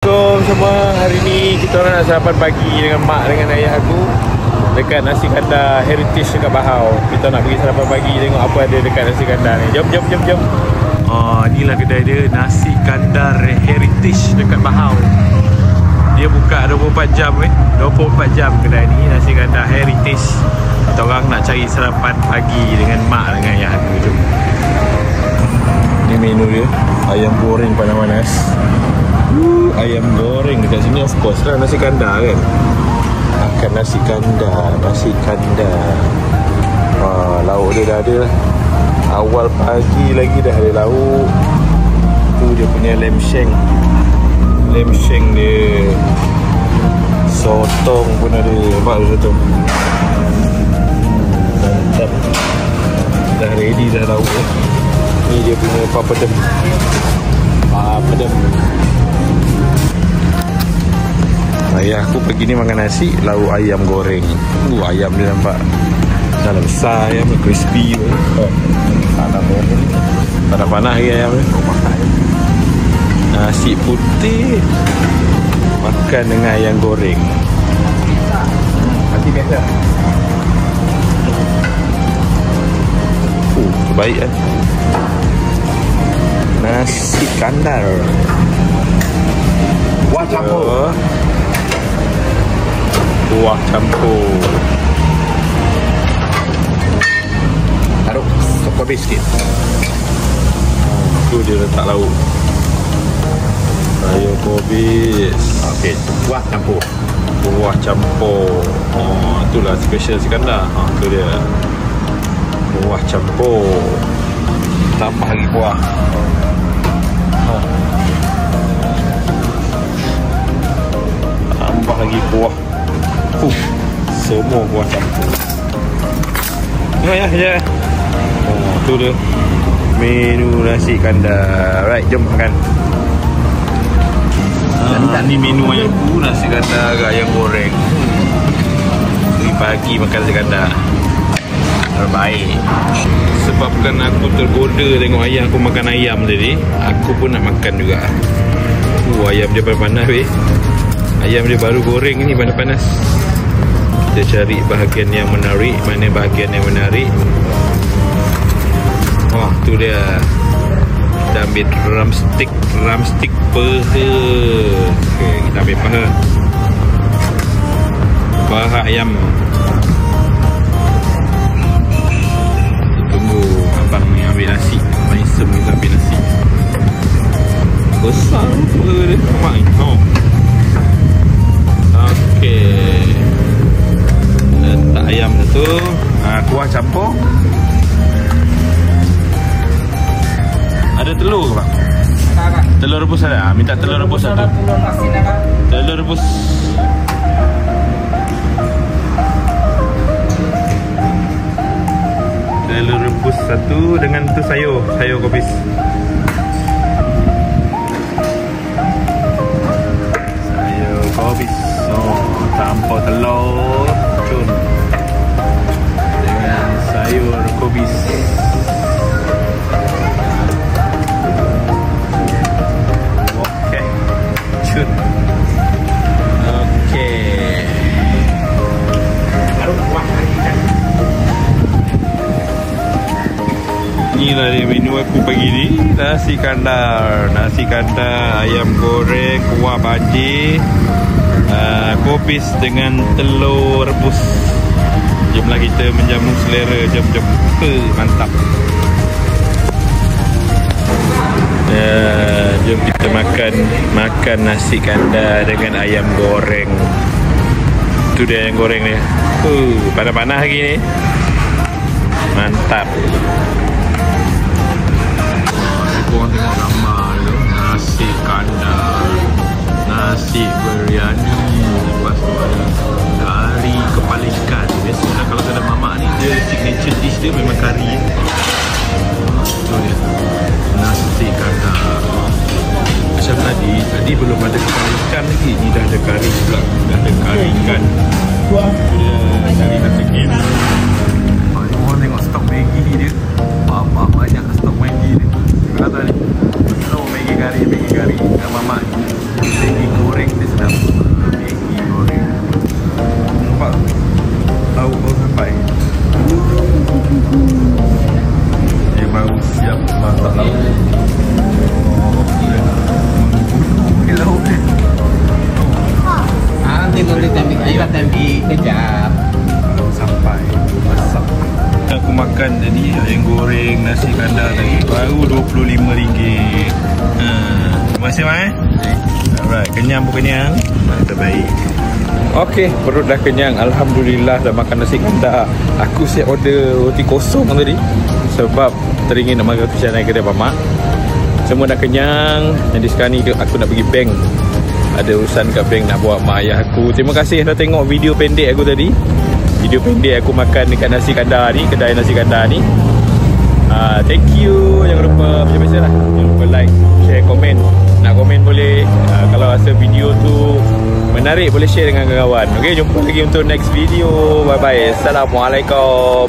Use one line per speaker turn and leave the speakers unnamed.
Assalamualaikum semua. Hari ni kita orang nak sarapan pagi dengan mak dengan ayah aku dekat Nasi Kandar Heritage dekat Bahau. Kita nak pergi sarapan pagi, tengok apa ada dekat Nasi Kandar ni. Jom. Inilah kedai dia, Nasi Kandar Heritage dekat Bahau. Dia buka 24 jam 24 jam kedai ni, Nasi Kandar Heritage. Kita orang nak cari sarapan pagi dengan mak dengan ayah aku. Jom. Ni menu dia, ayam goreng panas-panas. Ayam goreng dekat sini of course lah, nasi kandar kan. Makan nasi kandar. Lauk dia dah ada lah. Awal pagi lagi dah ada lauk. Tu dia punya lamb shank dia. Sotong pun ada. Nampak tu sotong. Mantap. Dah ready dah lauk eh. Ni dia punya papadem. Ayah aku pagi ni makan nasi, lauk ayam goreng. Ayam dia nampak dalam besar, ayam dia crispy. Panas-panas lagi ayam dia. Nasi putih makan dengan ayam goreng. Mati biasa. Baik kan. Nasi kandar. Kuah campur. Taruh sokobis sikit. Tu dia letak lauk. Sayur kobis. Okey, kuah campur. Itulah special nasi kandar. Tu dia. Kuah campur. Tambah lagi kuah. Tambah lagi kuah. Semua kuah campur. Ya. Tu dia menu nasi kandar. Right, jom makan. Ni menu ayam nasi kandar ke ayam goreng. Pagi makan nasi kandar terbaik. Sebabkan aku tergoda tengok ayah aku makan ayam tadi, aku pun nak makan juga. Ayam dia panas weh. Ayam dia baru goreng ni panas-panas. Kita cari bahagian yang menarik. Mana bahagian yang menarik? Tu dia. Kita ambil drumstick paha. Okay, kita ambil paha ayam. Tunggu abang ni ambil nasi. Maisem kita ambil nasi. Besar paha dia. Nampak ni. Okey. Letak ayam tu. Kuah campur. Ada telur ke bang?
Tak.
Telur rebus ada? Minta telur rebus satu. Telur rebus. Telur rebus satu dengan tu sayur kobis. Sayur kobis. Campur telur cun dengan sayur kobis. Okey, cun. Okey. Inilah dia menu aku pagi ni. Nasi kandar ayam goreng, kuah banjir, kobis dengan telur rebus. Jomlah kita menjamu selera. Jom. Mantap. Jom kita makan nasi kandar dengan ayam goreng. Tu dia ayam goreng dia. Panas-panas lagi ni. Mantap. Korang tengok gambar tu. Nasi kandar, nasi biryani, lepas tu ada kari kepala ikan. Biasanya kalau ada mamak ni, dia signature dish dia memang kari. Tu dia nasi kandar. Macam tadi belum ada kepala ikan lagi. Ni dah ada kari pula. Dah ada kari ikan. Dia cari nasi kandar. Korang tengok stok Maggi dia. Banyak stok Maggi dia. Kata ni Maggi kari dengan mamak ni.
Maggi goreng dia sedap. Maggi goreng. Nampak lauk baru sampai. Dia baru siap masak lauk. Ini lauk dia.
Nanti boleh ambil kejap.
Sampai masak. Aku makan tadi ayam goreng, nasi kandar tadi baru RM25. Terima kasih Mai. Alright, kenyang pun kenyang. Terbaik.
Okey, perut dah kenyang. Alhamdulillah dah makan nasi kandar. Aku siap order roti kosong tadi sebab teringin nak makan roti canai kedai Mamak. Semua dah kenyang. Jadi sekarang ni aku nak pergi bank. Ada urusan kat bank nak buat mak ayah aku. Terima kasih dah tengok video pendek aku tadi. Video pendek aku makan dekat nasi kandar ni, kedai nasi kandar ni. Thank you. Jangan lupa macam biasa lah, jangan lupa like, share, komen. Nak komen boleh. Kalau rasa video tu menarik boleh share dengan kawan-kawan. Okey, jumpa lagi untuk next video. Bye bye. Assalamualaikum.